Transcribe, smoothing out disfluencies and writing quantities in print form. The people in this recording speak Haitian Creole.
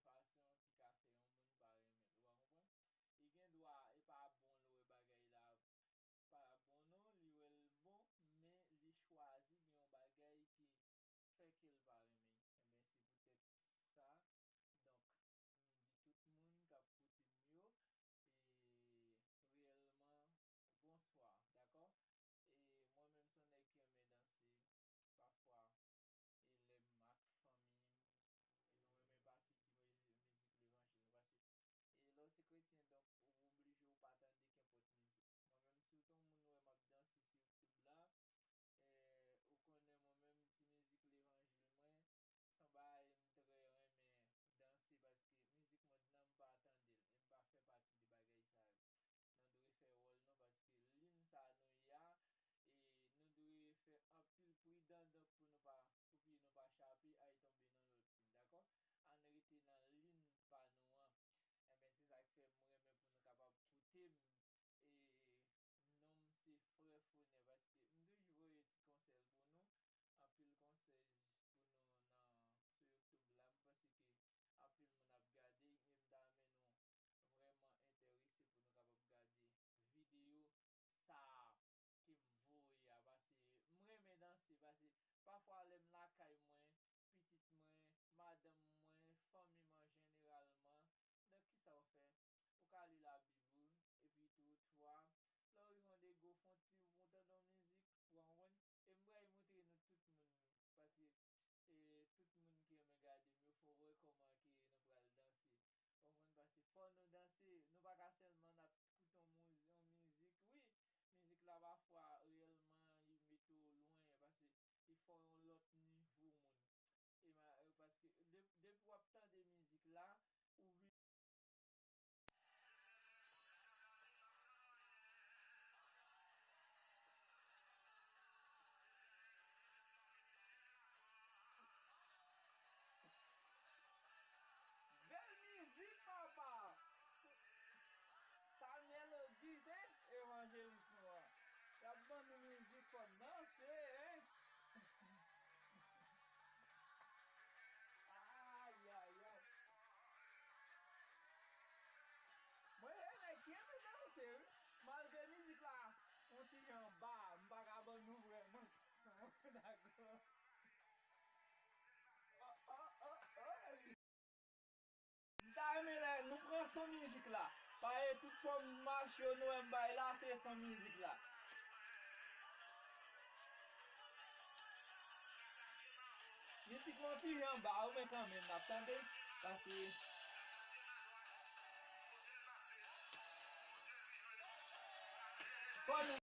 fasyon ki ka fe yon moun pa remen. Ou a kompren? E gen dwa, e pa bon lo e bagay la pa bon non, li wel bon, men li chwazi gen yon bagay ki fe ke l pa remen. E ben se pwetet sa, donk, di tout moun kap koute myo, e reyelman, bonsoir, d'akor? E mwen menm son ek yeme danse, pafwa, e lem ak famim, e nou reme pasi ti mizik l'evangil, nou pasi. E lò se kretien, donk, ou oblije ou patande kempot mizik. Mwen menm si ou ton moun wè map danse sou YouTube la, ou konen mwen menm ti mizik l'evangil mwen, san ba mtre reme danse, paske mizik mwen nan mpa atande, mpa fe pati de bagay sa yo. Nan dwe fe rol nou, paske lin sa nou ya, e nou dwe fe apil pridan pou nou pa chapi ay tombe nan lot lin, d'akor? An rete nan lin pa nou an, e men se sa fe mremen pou nou kapap koute e nom se fre fone, paske mdou jvoye ti konsel pou nou, apil konsel pou nou nan sou YouTube la, paske apil moun ap gade, mdame nou vreman interese pou nou kapap gade video sa ki mvoye a, pase mremen danse, pase pafwa lem lakay mwen, pitit mwen, madam mwen, fami mwen generalman, dan ki sa ou fe? Ou ka li la bibou, epi tout fwa, la ou yon de go fonti ou montan don mizik, ou anwen, e mbre yon montre nou tout moun, pase tout moun ki yon me gade, myo fwo rekoman ki nou pral danse. On pase fò nou danse, nou pa ka selman ap kouton mizik. Oui, mizik la pa fwa reyelman yi meto loin, pase yi fò yon lot nivou moun. Paske depi wap tan de mizik la, ou vi bel mizik papa! Sa melodi se evanjelis nou an. Yap ban nou mizik kon danse, Ay, ay, ay. Mwen ene kye me danse, malge mizik la, on ti jan ba, mpa ka ban nou vreman. D'akor. Mta reme le, nou pran son mizik la. Paye tout fòm march yo nou mbay la, se son mizik la. Mizik mon ti jan ba, ou men kan men nap tande, pase kon